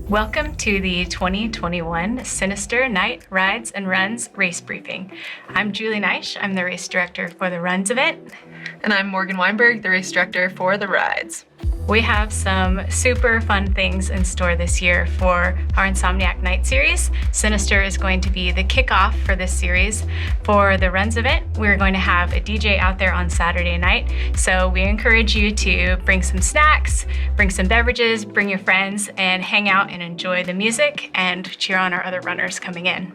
Welcome to the 2021 Sinister Night Rides and Runs Race Briefing. I'm Julie Neisch. I'm the race director for the Runs event. And I'm Morgan Weinberg, the race director for the Rides. We have some super fun things in store this year for our Insomniac Night Series. Sinister is going to be the kickoff for this series. For the Runs event, we're going to have a DJ out there on Saturday night. So we encourage you to bring some snacks, bring some beverages, bring your friends, and hang out and enjoy the music and cheer on our other runners coming in.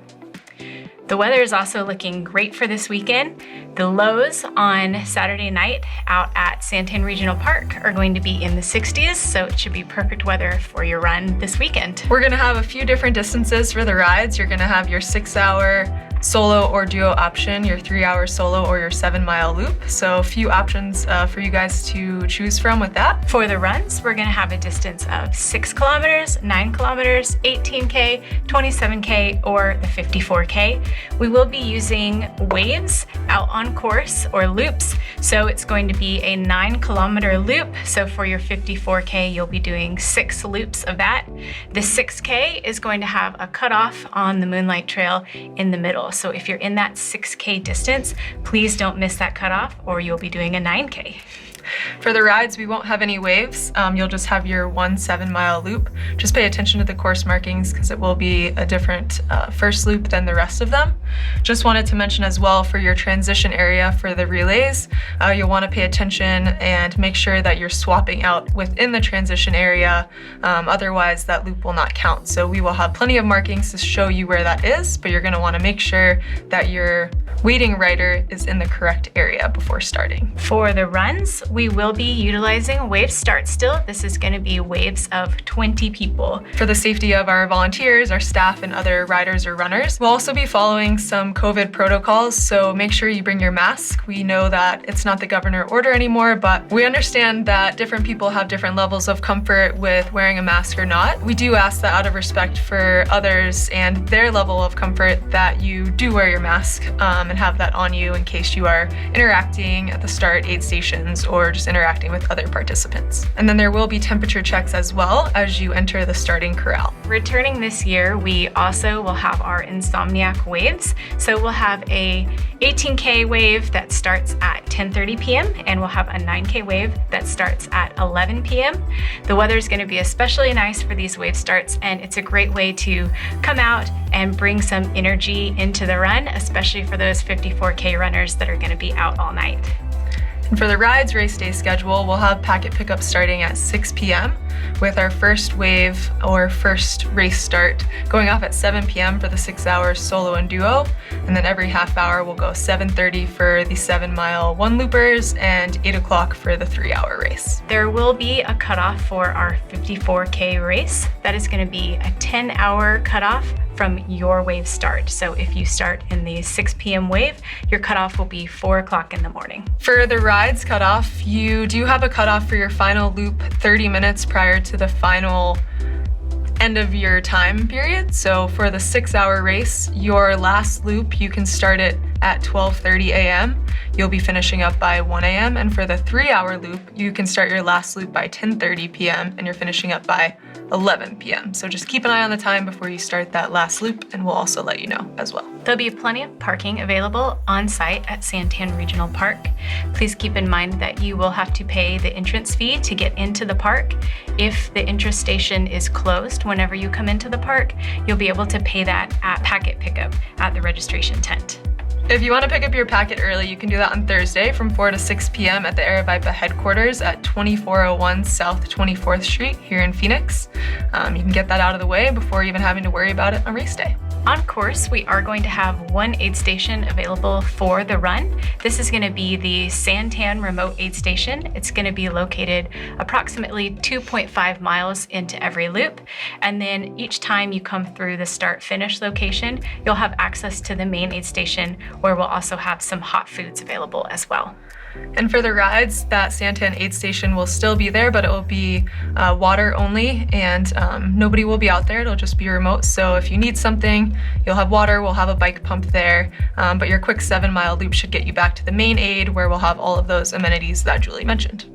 The weather is also looking great for this weekend. The lows on Saturday night out at Santan Regional Park are going to be in the 60s, so it should be perfect weather for your run this weekend. We're gonna have a few different distances for the rides. You're gonna have your 6-hour solo or duo option, your 3-hour solo or your 7-mile loop. So a few options for you guys to choose from with that. For the runs, we're gonna have a distance of 6 kilometers, 9 kilometers, 18K, 27K, or the 54K. We will be using waves out on course or loops. So it's going to be a 9-kilometer loop. So for your 54K, you'll be doing 6 loops of that. The 6K is going to have a cutoff on the Moonlight Trail in the middle. So if you're in that 6K distance, please don't miss that cutoff or you'll be doing a 9K. For the rides, we won't have any waves. You'll just have your 1 7-mile loop. Just pay attention to the course markings because it will be a different first loop than the rest of them. Just wanted to mention as well for your transition area for the relays, you'll want to pay attention and make sure that you're swapping out within the transition area. Otherwise, that loop will not count. So we will have plenty of markings to show you where that is, but you're going to want to make sure that your waiting rider is in the correct area before starting. For the runs, we will be utilizing wave start still. This is going to be waves of 20 people. For the safety of our volunteers, our staff, and other riders or runners, we'll also be following some COVID protocols, so make sure you bring your mask. We know that it's not the governor order anymore, but we understand that different people have different levels of comfort with wearing a mask or not. We do ask that out of respect for others and their level of comfort that you do wear your mask and have that on you in case you are interacting at the start aid stations or just interacting with other participants. And then there will be temperature checks as well as you enter the starting corral. Returning this year, we also will have our Insomniac waves. So we'll have a 18K wave that starts at 10:30 p.m. and we'll have a 9K wave that starts at 11 p.m. The weather is going to be especially nice for these wave starts, and it's a great way to come out and bring some energy into the run, especially for those 54K runners that are going to be out all night. And for the rides race day schedule, we'll have packet pickup starting at 6 p.m. with our first wave or first race start going off at 7 p.m. for the 6-hour solo and duo. And then every half hour we'll go 7:30 for the 7-mile one loopers and 8 o'clock for the 3-hour race. There will be a cutoff for our 54K race. That is going to be a 10-hour cutoff from your wave start. So if you start in the 6 p.m. wave, your cutoff will be 4 o'clock in the morning. For the rides cutoff, you do have a cutoff for your final loop 30 minutes prior to the final end of your time period. So for the 6-hour race, your last loop, you can start it at 12:30 a.m. You'll be finishing up by 1 a.m. And for the 3-hour loop, you can start your last loop by 10:30 p.m. and you're finishing up by 11 p.m. So just keep an eye on the time before you start that last loop, and we'll also let you know as well. There'll be plenty of parking available on site at Santan Regional Park. Please keep in mind that you will have to pay the entrance fee to get into the park. If the entrance station is closed whenever you come into the park, you'll be able to pay that at packet pickup at the registration tent. If you want to pick up your packet early, you can do that on Thursday from 4 to 6 p.m. at the Aravaipa headquarters at 2401 South 24th Street here in Phoenix. You can get that out of the way before even having to worry about it on race day. On course, we are going to have one aid station available for the run. This is going to be the Santan Remote Aid Station. It's going to be located approximately 2.5 miles into every loop. And then each time you come through the start-finish location, you'll have access to the main aid station where we'll also have some hot foods available as well. And for the rides, that Santan aid station will still be there, but it will be water only, and nobody will be out there. It'll just be remote. So if you need something, you'll have water. We'll have a bike pump there, but your quick 7-mile loop should get you back to the main aid where we'll have all of those amenities that Julie mentioned.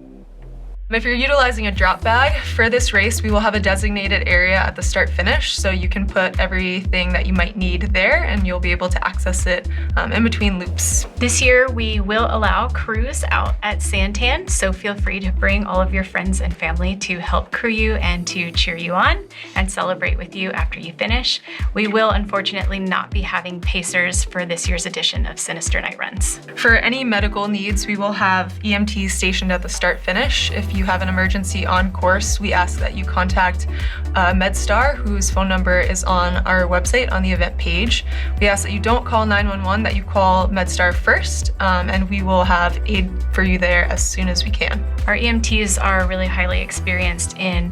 If you're utilizing a drop bag, for this race, we will have a designated area at the start finish, so you can put everything that you might need there and you'll be able to access it in between loops. This year, we will allow crews out at Santan, so feel free to bring all of your friends and family to help crew you and to cheer you on and celebrate with you after you finish. We will unfortunately not be having pacers for this year's edition of Sinister Night Runs. For any medical needs, we will have EMTs stationed at the start finish. If you have an emergency on course, we ask that you contact MedStar, whose phone number is on our website on the event page. We ask that you don't call 911, that you call MedStar first, and we will have aid for you there as soon as we can. Our EMTs are really highly experienced in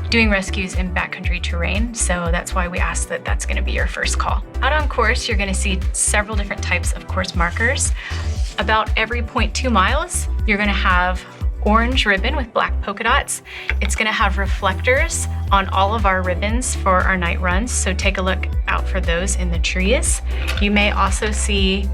doing rescues in backcountry terrain, so that's why we ask that that's going to be your first call. Out on course, you're going to see several different types of course markers. About every 0.2 miles, you're going to have orange ribbon with black polka dots. It's going to have reflectors on all of our ribbons for our night runs, so take a look out for those in the trees. You may also see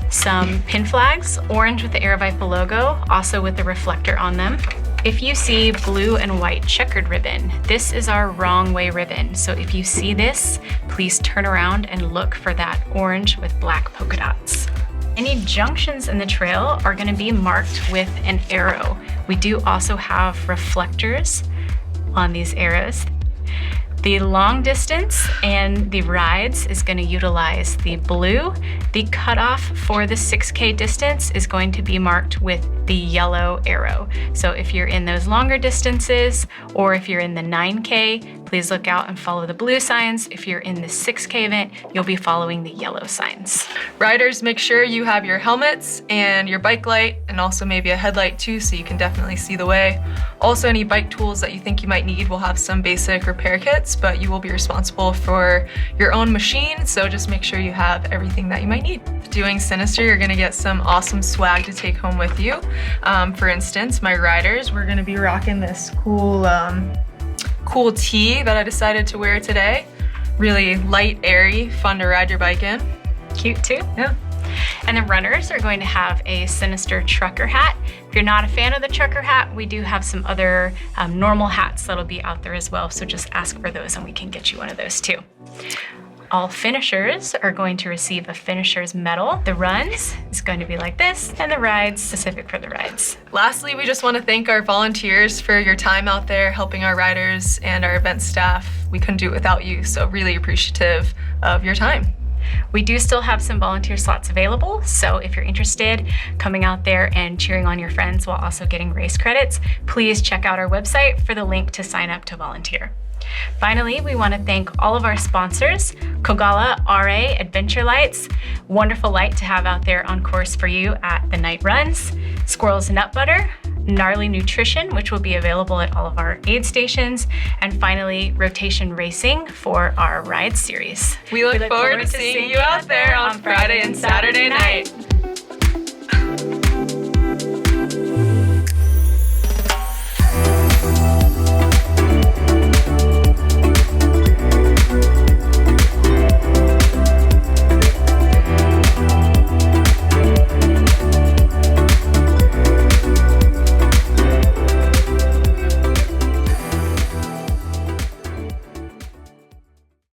some pin flags, orange with the Aravaipa logo, also with the reflector on them. If you see blue and white checkered ribbon, this is our wrong way ribbon. So if you see this, please turn around and look for that orange with black polka dots. Any junctions in the trail are going to be marked with an arrow. We do also have reflectors on these arrows. The long distance and the rides is going to utilize the blue. The cutoff for the 6K distance is going to be marked with the yellow arrow. So if you're in those longer distances, or if you're in the 9K, please look out and follow the blue signs. If you're in the 6K event, you'll be following the yellow signs. Riders, make sure you have your helmets and your bike light, and also maybe a headlight too, so you can definitely see the way. Also, any bike tools that you think you might need, we'll have some basic repair kits, but you will be responsible for your own machine, so just make sure you have everything that you might need. Doing Sinister, you're gonna get some awesome swag to take home with you. For instance, my riders, we're gonna be rocking this cool tee that I decided to wear today. Really light, airy, fun to ride your bike in. Cute too. Yeah. And the runners are going to have a Sinister trucker hat. If you're not a fan of the trucker hat, we do have some other normal hats that'll be out there as well, so just ask for those and we can get you one of those too. All finishers are going to receive a finisher's medal. The runs is going to be like this, and the rides specific for the rides. Lastly, we just want to thank our volunteers for your time out there helping our riders and our event staff. We couldn't do it without you, so really appreciative of your time. We do still have some volunteer slots available, so if you're interested coming out there and cheering on your friends while also getting race credits, please check out our website for the link to sign up to volunteer. Finally, we want to thank all of our sponsors, Kogalla RA Adventure Lights, wonderful light to have out there on course for you at the night runs, Squirrels Nut Butter, Gnarly Nutrition, which will be available at all of our aid stations, and finally, Rotation Racing for our ride series. We look forward to seeing you out there on Friday and Saturday night.